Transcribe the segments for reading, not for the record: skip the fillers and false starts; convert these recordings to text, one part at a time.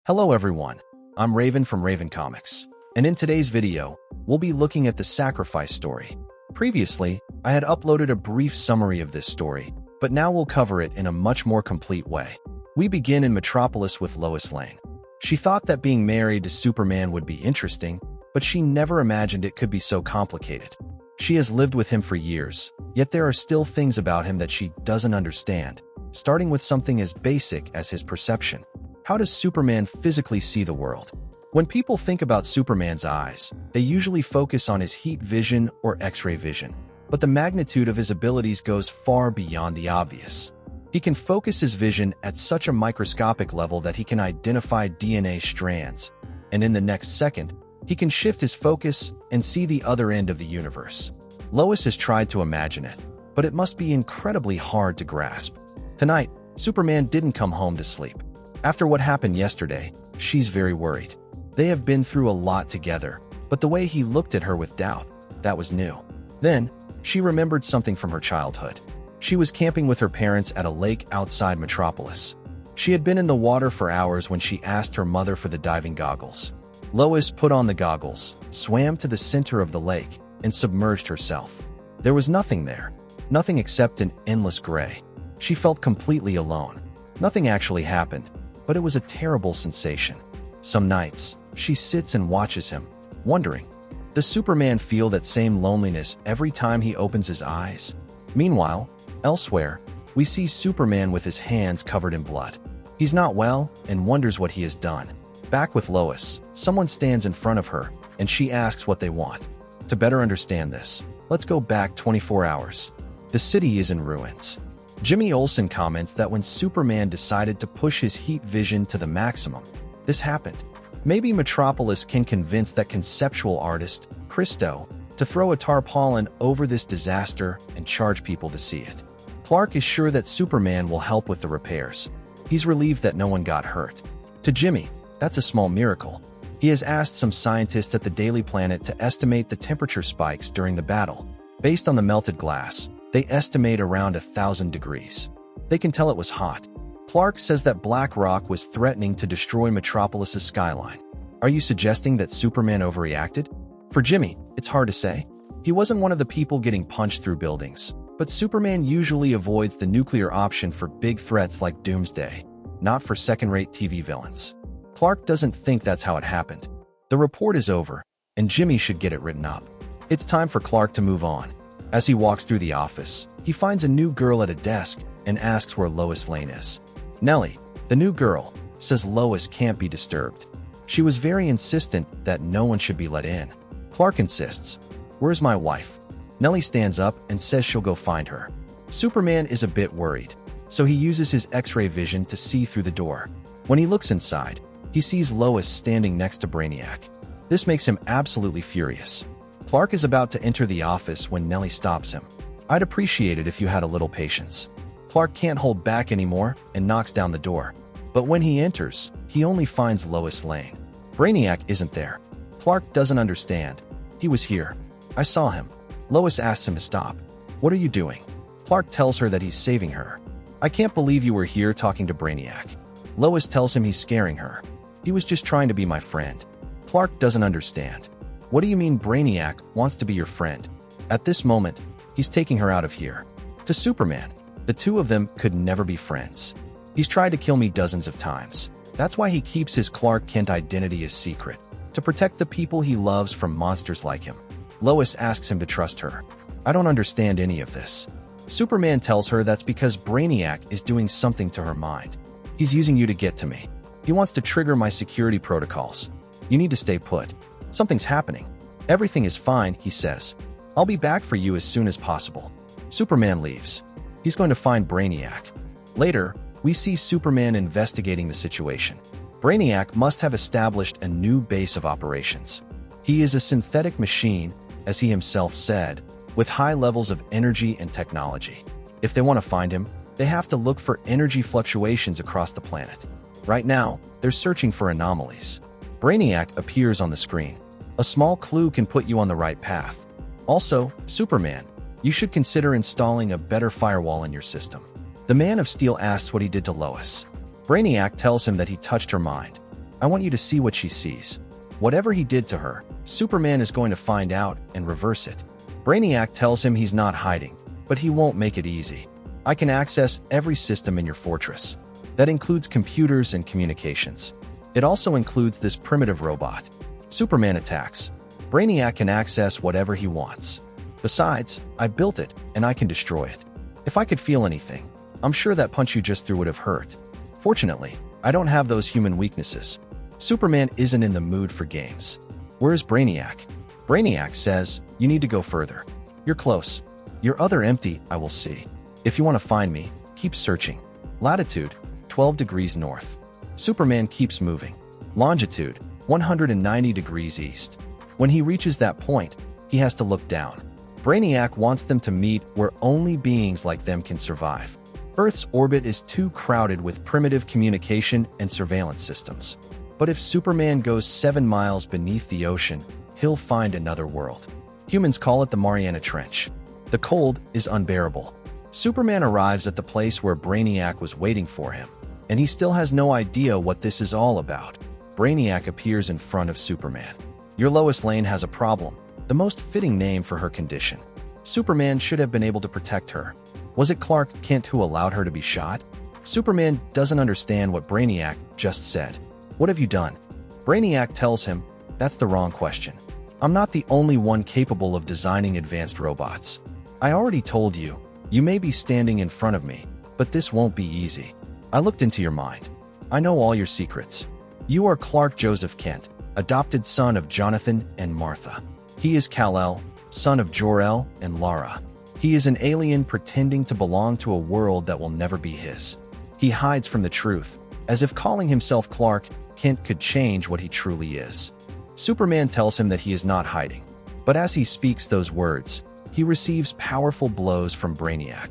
Hello everyone, I'm Raven from Raven Comics, and in today's video, we'll be looking at the Sacrifice story. Previously, I had uploaded a brief summary of this story, but now we'll cover it in a much more complete way. We begin in Metropolis with Lois Lane. She thought that being married to Superman would be interesting, but she never imagined it could be so complicated. She has lived with him for years, yet there are still things about him that she doesn't understand, starting with something as basic as his perception. How does Superman physically see the world? When people think about Superman's eyes, they usually focus on his heat vision or X-ray vision, but the magnitude of his abilities goes far beyond the obvious. He can focus his vision at such a microscopic level that he can identify DNA strands, and in the next second, he can shift his focus and see the other end of the universe. Lois has tried to imagine it, but it must be incredibly hard to grasp. Tonight, Superman didn't come home to sleep. After what happened yesterday, she's very worried. They have been through a lot together, but the way he looked at her with doubt, that was new. Then, she remembered something from her childhood. She was camping with her parents at a lake outside Metropolis. She had been in the water for hours when she asked her mother for the diving goggles. Lois put on the goggles, swam to the center of the lake, and submerged herself. There was nothing there, nothing except an endless gray. She felt completely alone. Nothing actually happened, but it was a terrible sensation. Some nights, she sits and watches him, wondering, does Superman feel that same loneliness every time he opens his eyes? Meanwhile, elsewhere, we see Superman with his hands covered in blood. He's not well and wonders what he has done. Back with Lois, someone stands in front of her, and she asks what they want. To better understand this, let's go back 24 hours. The city is in ruins. Jimmy Olsen comments that when Superman decided to push his heat vision to the maximum, this happened. Maybe Metropolis can convince that conceptual artist, Christo, to throw a tarpaulin over this disaster and charge people to see it. Clark is sure that Superman will help with the repairs. He's relieved that no one got hurt. To Jimmy, that's a small miracle. He has asked some scientists at the Daily Planet to estimate the temperature spikes during the battle. Based on the melted glass, they estimate around 1,000 degrees. They can tell it was hot. Clark says that Black Rock was threatening to destroy Metropolis's skyline. Are you suggesting that Superman overreacted? For Jimmy, it's hard to say. He wasn't one of the people getting punched through buildings, but Superman usually avoids the nuclear option for big threats like Doomsday, not for second-rate TV villains. Clark doesn't think that's how it happened. The report is over, and Jimmy should get it written up. It's time for Clark to move on. As he walks through the office, he finds a new girl at a desk and asks where Lois Lane is. Nellie, the new girl, says Lois can't be disturbed. She was very insistent that no one should be let in. Clark insists, "Where's my wife?" Nellie stands up and says she'll go find her. Superman is a bit worried, so he uses his X-ray vision to see through the door. When he looks inside, he sees Lois standing next to Brainiac. This makes him absolutely furious. Clark is about to enter the office when Nellie stops him. "I'd appreciate it if you had a little patience." Clark can't hold back anymore and knocks down the door. But when he enters, he only finds Lois Lane. Brainiac isn't there. Clark doesn't understand. "He was here. I saw him." Lois asks him to stop. "What are you doing?" Clark tells her that he's saving her. "I can't believe you were here talking to Brainiac." Lois tells him he's scaring her. "He was just trying to be my friend." Clark doesn't understand. "What do you mean Brainiac wants to be your friend?" At this moment, he's taking her out of here. To Superman, the two of them could never be friends. "He's tried to kill me dozens of times. That's why he keeps his Clark Kent identity a secret, to protect the people he loves from monsters like him." Lois asks him to trust her. "I don't understand any of this." Superman tells her that's because Brainiac is doing something to her mind. "He's using you to get to me. He wants to trigger my security protocols. You need to stay put. Something's happening." "Everything is fine," he says. "I'll be back for you as soon as possible." Superman leaves. He's going to find Brainiac. Later, we see Superman investigating the situation. Brainiac must have established a new base of operations. He is a synthetic machine, as he himself said, with high levels of energy and technology. If they want to find him, they have to look for energy fluctuations across the planet. Right now, they're searching for anomalies. Brainiac appears on the screen. A small clue can put you on the right path. Also, Superman, you should consider installing a better firewall in your system. The Man of Steel asks what he did to Lois. Brainiac tells him that he touched her mind. I want you to see what she sees. Whatever he did to her, Superman is going to find out and reverse it. Brainiac tells him he's not hiding, but he won't make it easy. I can access every system in your fortress. That includes computers and communications. It also includes this primitive robot. Superman attacks. Brainiac can access whatever he wants. Besides, I built it, and I can destroy it. If I could feel anything, I'm sure that punch you just threw would have hurt. Fortunately, I don't have those human weaknesses. Superman isn't in the mood for games. Where's Brainiac? Brainiac says, you need to go further. You're close. Your other empty, I will see. If you want to find me, keep searching. Latitude, 12 degrees north. Superman keeps moving. Longitude, 190 degrees east. When he reaches that point, he has to look down. Brainiac wants them to meet where only beings like them can survive. Earth's orbit is too crowded with primitive communication and surveillance systems. But if Superman goes 7 miles beneath the ocean, he'll find another world. Humans call it the Mariana Trench. The cold is unbearable. Superman arrives at the place where Brainiac was waiting for him, and he still has no idea what this is all about. Brainiac appears in front of Superman. Your Lois Lane has a problem, the most fitting name for her condition. Superman should have been able to protect her. Was it Clark Kent who allowed her to be shot? Superman doesn't understand what Brainiac just said. What have you done? Brainiac tells him, that's the wrong question. I'm not the only one capable of designing advanced robots. I already told you, you may be standing in front of me, but this won't be easy. I looked into your mind. I know all your secrets. You are Clark Joseph Kent, adopted son of Jonathan and Martha. He is Kal-El, son of Jor-El and Lara. He is an alien pretending to belong to a world that will never be his. He hides from the truth, as if calling himself Clark Kent could change what he truly is. Superman tells him that he is not hiding, but as he speaks those words, he receives powerful blows from Brainiac.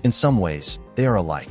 In some ways, they are alike.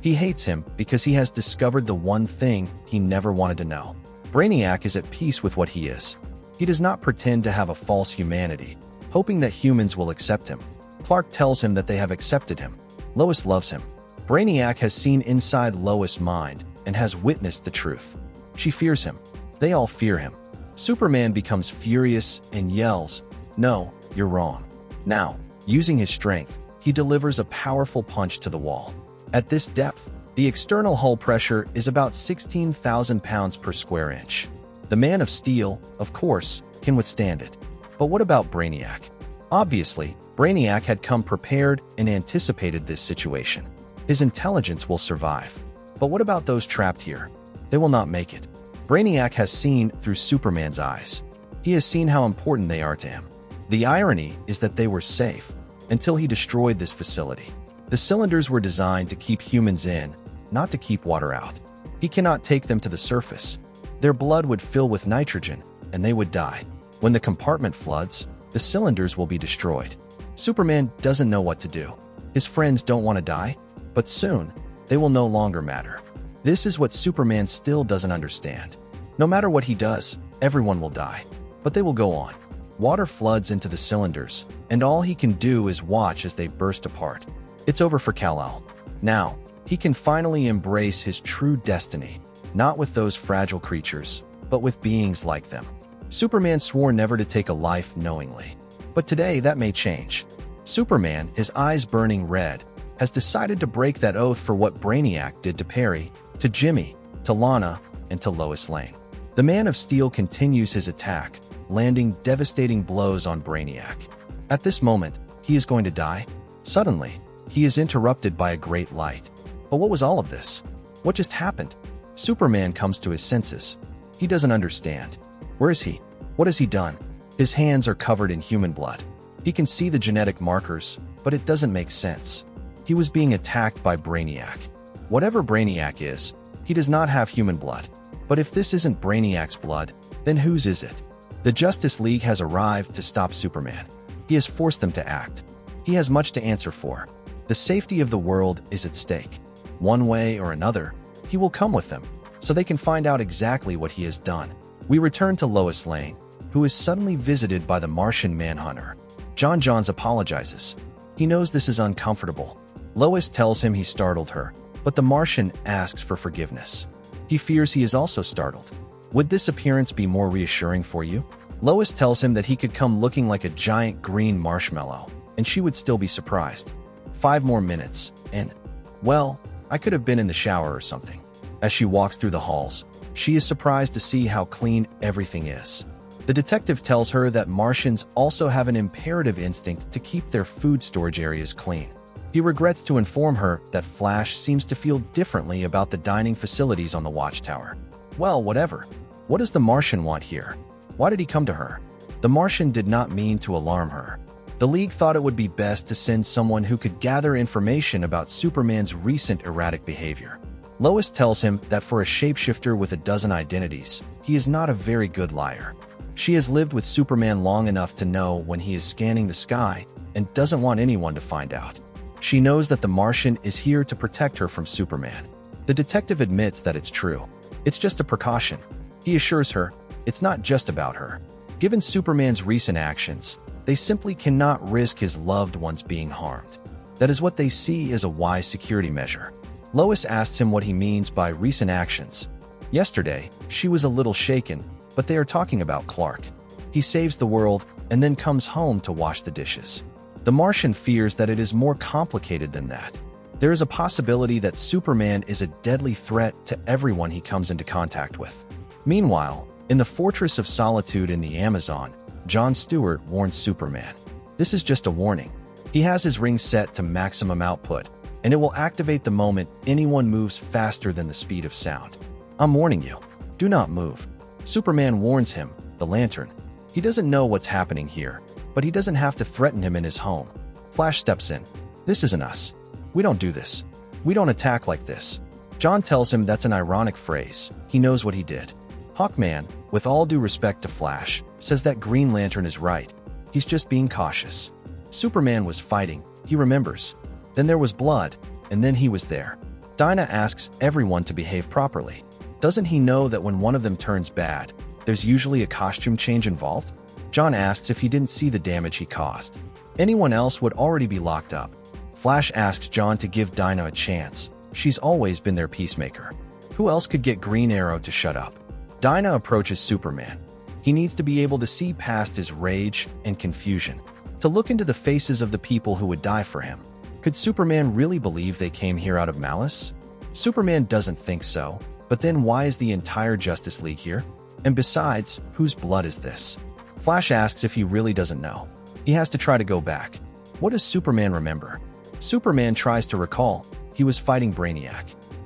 He hates him because he has discovered the one thing he never wanted to know. Brainiac is at peace with what he is. He does not pretend to have a false humanity, hoping that humans will accept him. Clark tells him that they have accepted him. Lois loves him. Brainiac has seen inside Lois' mind and has witnessed the truth. She fears him. They all fear him. Superman becomes furious and yells, "No, you're wrong." Now, using his strength, he delivers a powerful punch to the wall. At this depth, the external hull pressure is about 16,000 pounds per square inch. The Man of Steel, of course, can withstand it. But what about Brainiac? Obviously, Brainiac had come prepared and anticipated this situation. His intelligence will survive. But what about those trapped here? They will not make it. Brainiac has seen through Superman's eyes. He has seen how important they are to him. The irony is that they were safe until he destroyed this facility. The cylinders were designed to keep humans in, not to keep water out. He cannot take them to the surface. Their blood would fill with nitrogen, and they would die. When the compartment floods, the cylinders will be destroyed. Superman doesn't know what to do. His friends don't want to die, but soon, they will no longer matter. This is what Superman still doesn't understand. No matter what he does, everyone will die. But they will go on. Water floods into the cylinders, and all he can do is watch as they burst apart. It's over for Kal-El. Now, he can finally embrace his true destiny, not with those fragile creatures, but with beings like them. Superman swore never to take a life knowingly. But today, that may change. Superman, his eyes burning red, has decided to break that oath for what Brainiac did to Perry, to Jimmy, to Lana, and to Lois Lane. The Man of Steel continues his attack, landing devastating blows on Brainiac. At this moment, he is going to die. Suddenly, he is interrupted by a great light. But what was all of this? What just happened? Superman comes to his senses. He doesn't understand. Where is he? What has he done? His hands are covered in human blood. He can see the genetic markers, but it doesn't make sense. He was being attacked by Brainiac. Whatever Brainiac is, he does not have human blood. But if this isn't Brainiac's blood, then whose is it? The Justice League has arrived to stop Superman. He has forced them to act. He has much to answer for. The safety of the world is at stake. One way or another, he will come with them, so they can find out exactly what he has done. We return to Lois Lane, who is suddenly visited by the Martian Manhunter. Johns apologizes. He knows this is uncomfortable. Lois tells him he startled her, but the Martian asks for forgiveness. He fears he is also startled. Would this appearance be more reassuring for you? Lois tells him that he could come looking like a giant green marshmallow, and she would still be surprised. 5 more minutes, and, well, I could have been in the shower or something. As she walks through the halls, she is surprised to see how clean everything is. The detective tells her that Martians also have an imperative instinct to keep their food storage areas clean. He regrets to inform her that Flash seems to feel differently about the dining facilities on the watchtower. Well, whatever. What does the Martian want here? Why did he come to her? The Martian did not mean to alarm her. The League thought it would be best to send someone who could gather information about Superman's recent erratic behavior. Lois tells him that for a shapeshifter with a dozen identities, he is not a very good liar. She has lived with Superman long enough to know when he is scanning the sky and doesn't want anyone to find out. She knows that the Martian is here to protect her from Superman. The detective admits that it's true. It's just a precaution. He assures her it's not just about her. Given Superman's recent actions, they simply cannot risk his loved ones being harmed. That is what they see as a wise security measure. Lois asks him what he means by recent actions. Yesterday, she was a little shaken, but they are talking about Clark. He saves the world and then comes home to wash the dishes. The Martian fears that it is more complicated than that. There is a possibility that Superman is a deadly threat to everyone he comes into contact with. Meanwhile, in the Fortress of Solitude in the Amazon, John Stewart warns Superman. This is just a warning. He has his ring set to maximum output, and it will activate the moment anyone moves faster than the speed of sound. I'm warning you. Do not move. Superman warns him, the Lantern. He doesn't know what's happening here, but he doesn't have to threaten him in his home. Flash steps in. This isn't us. We don't do this. We don't attack like this. John tells him that's an ironic phrase. He knows what he did. Hawkman, with all due respect to Flash, says that Green Lantern is right. He's just being cautious. Superman was fighting, he remembers. Then there was blood, and then he was there. Dinah asks everyone to behave properly. Doesn't he know that when one of them turns bad, there's usually a costume change involved? John asks if he didn't see the damage he caused. Anyone else would already be locked up. Flash asks John to give Dinah a chance. She's always been their peacemaker. Who else could get Green Arrow to shut up? Dinah approaches Superman. He needs to be able to see past his rage and confusion, to look into the faces of the people who would die for him. Could Superman really believe they came here out of malice? Superman doesn't think so, but then why is the entire Justice League here? And besides, whose blood is this? Flash asks if he really doesn't know. He has to try to go back. What does Superman remember? Superman tries to recall. He was fighting Brainiac.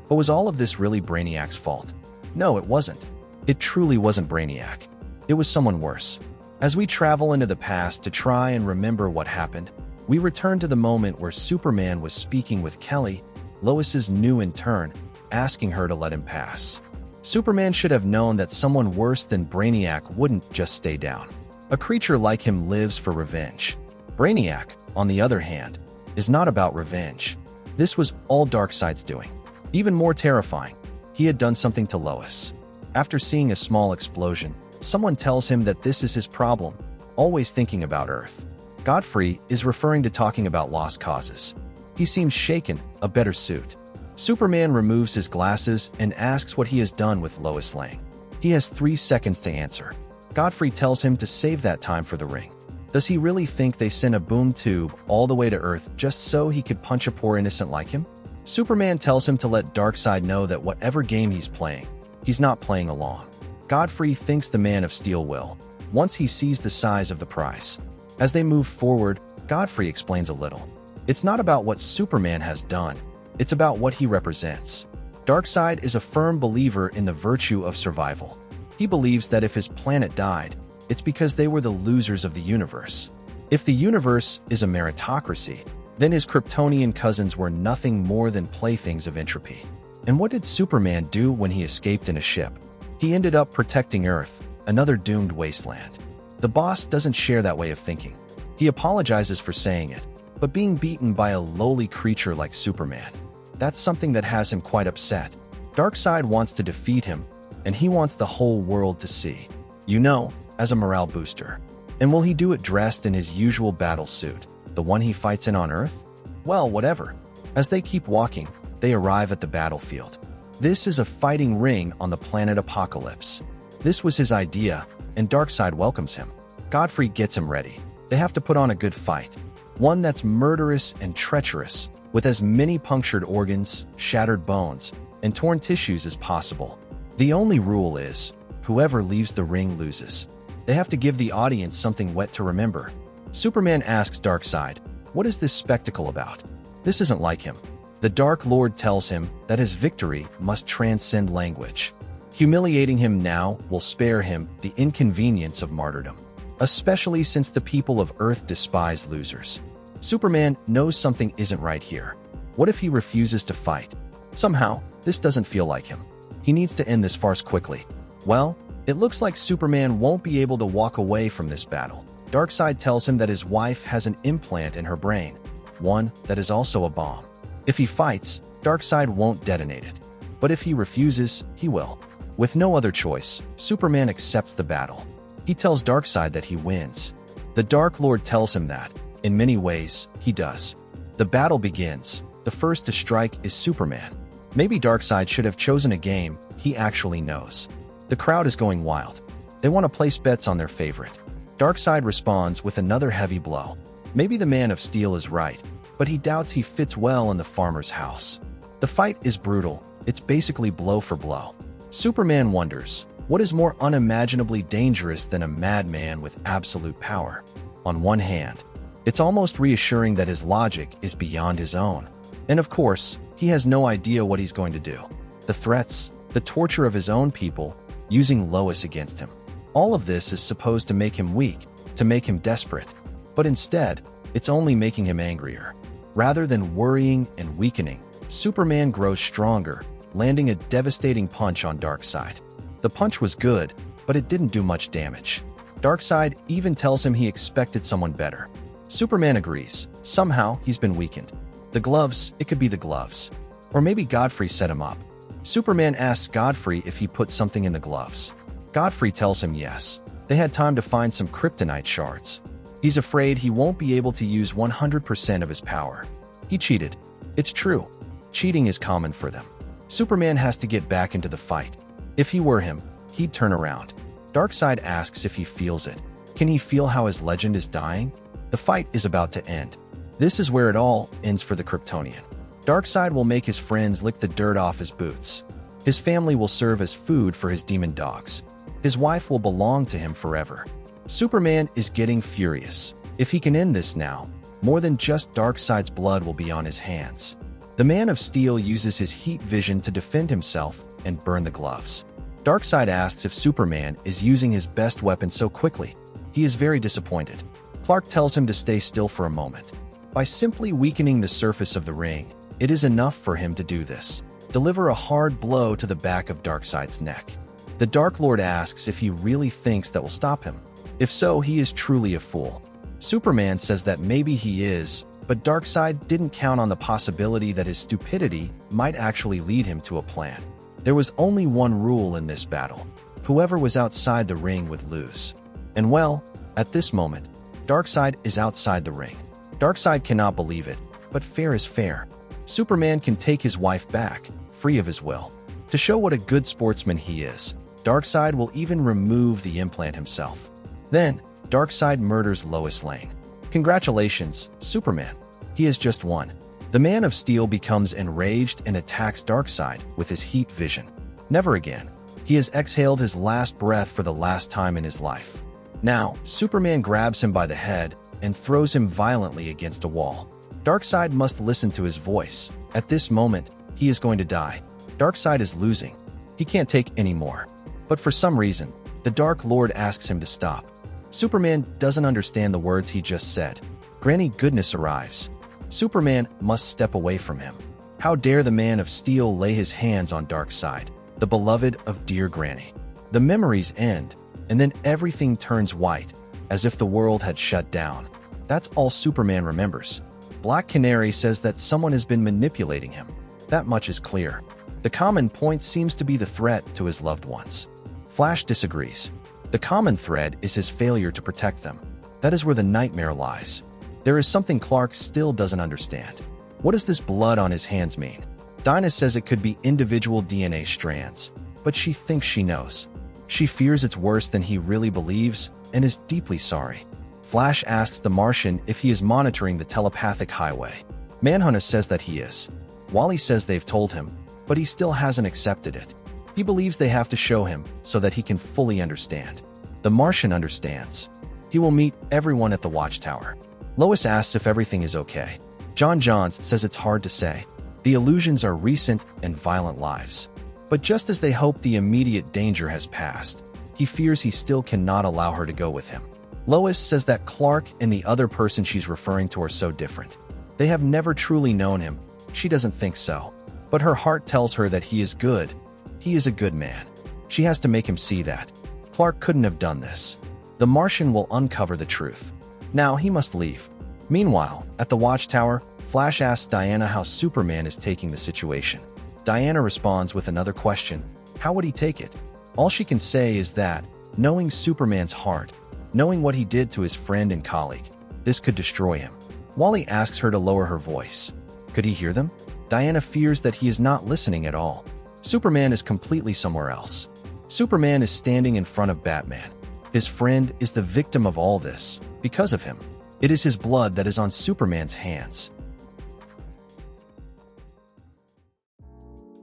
But was all of this really Brainiac's fault? No, it wasn't. It truly wasn't Brainiac. It was someone worse. As we travel into the past to try and remember what happened, we return to the moment where Superman was speaking with Kelly, Lois's new intern, asking her to let him pass. Superman should have known that someone worse than Brainiac wouldn't just stay down. A creature like him lives for revenge. Brainiac, on the other hand, is not about revenge. This was all Darkseid's doing. Even more terrifying, he had done something to Lois. After seeing a small explosion, someone tells him that this is his problem, always thinking about Earth. Godfrey is referring to talking about lost causes. He seems shaken, a better suit. Superman removes his glasses and asks what he has done with Lois Lane. He has 3 seconds to answer. Godfrey tells him to save that time for the ring. Does he really think they sent a boom tube all the way to Earth just so he could punch a poor innocent like him? Superman tells him to let Darkseid know that whatever game he's playing, he's not playing along. Godfrey thinks the Man of Steel will, once he sees the size of the prize. As they move forward, Godfrey explains a little. It's not about what Superman has done, it's about what he represents. Darkseid is a firm believer in the virtue of survival. He believes that if his planet died, it's because they were the losers of the universe. If the universe is a meritocracy, then his Kryptonian cousins were nothing more than playthings of entropy. And what did Superman do when he escaped in a ship? He ended up protecting Earth, another doomed wasteland. The boss doesn't share that way of thinking. He apologizes for saying it, but being beaten by a lowly creature like Superman, that's something that has him quite upset. Darkseid wants to defeat him, and he wants the whole world to see. You know, as a morale booster. And will he do it dressed in his usual battle suit, the one he fights in on Earth? Well, whatever. As they keep walking, they arrive at the battlefield. This is a fighting ring on the planet Apocalypse. This was his idea, and Darkseid welcomes him. Godfrey gets him ready. They have to put on a good fight. One that's murderous and treacherous, with as many punctured organs, shattered bones, and torn tissues as possible. The only rule is, whoever leaves the ring loses. They have to give the audience something wet to remember. Superman asks Darkseid, "What is this spectacle about?" This isn't like him. The Dark Lord tells him that his victory must transcend language. Humiliating him now will spare him the inconvenience of martyrdom, especially since the people of Earth despise losers. Superman knows something isn't right here. What if he refuses to fight? Somehow, this doesn't feel like him. He needs to end this farce quickly. Well, it looks like Superman won't be able to walk away from this battle. Darkseid tells him that his wife has an implant in her brain, one that is also a bomb. If he fights, Darkseid won't detonate it. But if he refuses, he will. With no other choice, Superman accepts the battle. He tells Darkseid that he wins. The Dark Lord tells him that, in many ways, he does. The battle begins. The first to strike is Superman. Maybe Darkseid should have chosen a game he actually knows. The crowd is going wild. They want to place bets on their favorite. Darkseid responds with another heavy blow. Maybe the Man of Steel is right, but he doubts he fits well in the farmer's house. The fight is brutal. It's basically blow for blow. Superman wonders, what is more unimaginably dangerous than a madman with absolute power? On one hand, it's almost reassuring that his logic is beyond his own. And of course, he has no idea what he's going to do. The threats, the torture of his own people, using Lois against him. All of this is supposed to make him weak, to make him desperate. But instead, it's only making him angrier. Rather than worrying and weakening, Superman grows stronger, landing a devastating punch on Darkseid. The punch was good, but it didn't do much damage. Darkseid even tells him he expected someone better. Superman agrees. Somehow, he's been weakened. The gloves, it could be the gloves. Or maybe Godfrey set him up. Superman asks Godfrey if he put something in the gloves. Godfrey tells him yes. They had time to find some kryptonite shards. He's afraid he won't be able to use 100% of his power. He cheated. It's true. Cheating is common for them. Superman has to get back into the fight. If he were him, he'd turn around. Darkseid asks if he feels it. Can he feel how his legend is dying? The fight is about to end. This is where it all ends for the Kryptonian. Darkseid will make his friends lick the dirt off his boots. His family will serve as food for his demon dogs. His wife will belong to him forever. Superman is getting furious. If he can end this now, more than just Darkseid's blood will be on his hands. The Man of Steel uses his heat vision to defend himself and burn the gloves. Darkseid asks if Superman is using his best weapon so quickly. He is very disappointed. Clark tells him to stay still for a moment. By simply weakening the surface of the ring, it is enough for him to do this. Deliver a hard blow to the back of Darkseid's neck. The Dark Lord asks if he really thinks that will stop him. If so, he is truly a fool. Superman says that maybe he is, but Darkseid didn't count on the possibility that his stupidity might actually lead him to a plan. There was only one rule in this battle. Whoever was outside the ring would lose. And well, at this moment, Darkseid is outside the ring. Darkseid cannot believe it, but fair is fair. Superman can take his wife back, free of his will. To show what a good sportsman he is, Darkseid will even remove the implant himself. Then, Darkseid murders Lois Lane. Congratulations, Superman. He has just won. The Man of Steel becomes enraged and attacks Darkseid with his heat vision. Never again. He has exhaled his last breath for the last time in his life. Now, Superman grabs him by the head and throws him violently against a wall. Darkseid must listen to his voice. At this moment, he is going to die. Darkseid is losing. He can't take any more. But for some reason, the Dark Lord asks him to stop. Superman doesn't understand the words he just said. Granny Goodness arrives. Superman must step away from him. How dare the Man of Steel lay his hands on Darkseid, the beloved of dear Granny. The memories end, and then everything turns white, as if the world had shut down. That's all Superman remembers. Black Canary says that someone has been manipulating him. That much is clear. The common point seems to be the threat to his loved ones. Flash disagrees. The common thread is his failure to protect them. That is where the nightmare lies. There is something Clark still doesn't understand. What does this blood on his hands mean? Dinah says it could be individual DNA strands, but she thinks she knows. She fears it's worse than he really believes and is deeply sorry. Flash asks the Martian if he is monitoring the telepathic highway. Manhunter says that he is. Wally says they've told him, but he still hasn't accepted it. He believes they have to show him so that he can fully understand. The Martian understands. He will meet everyone at the watchtower. Lois asks if everything is okay. John Johns says it's hard to say. The illusions are recent and violent lives. But just as they hope the immediate danger has passed, he fears he still cannot allow her to go with him. Lois says that Clark and the other person she's referring to are so different. They have never truly known him. She doesn't think so. But her heart tells her that he is good. He is a good man. She has to make him see that. Clark couldn't have done this. The Martian will uncover the truth. Now he must leave. Meanwhile, at the watchtower, Flash asks Diana how Superman is taking the situation. Diana responds with another question. How would he take it? All she can say is that, knowing Superman's heart, knowing what he did to his friend and colleague, this could destroy him. Wally asks her to lower her voice. Could he hear them? Diana fears that he is not listening at all. Superman is completely somewhere else. Superman is standing in front of Batman. His friend is the victim of all this, because of him. It is his blood that is on Superman's hands.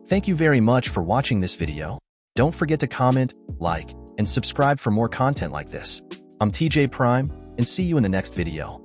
Thank you very much for watching this video. Don't forget to comment, like, and subscribe for more content like this. I'm TJ Prime, and see you in the next video.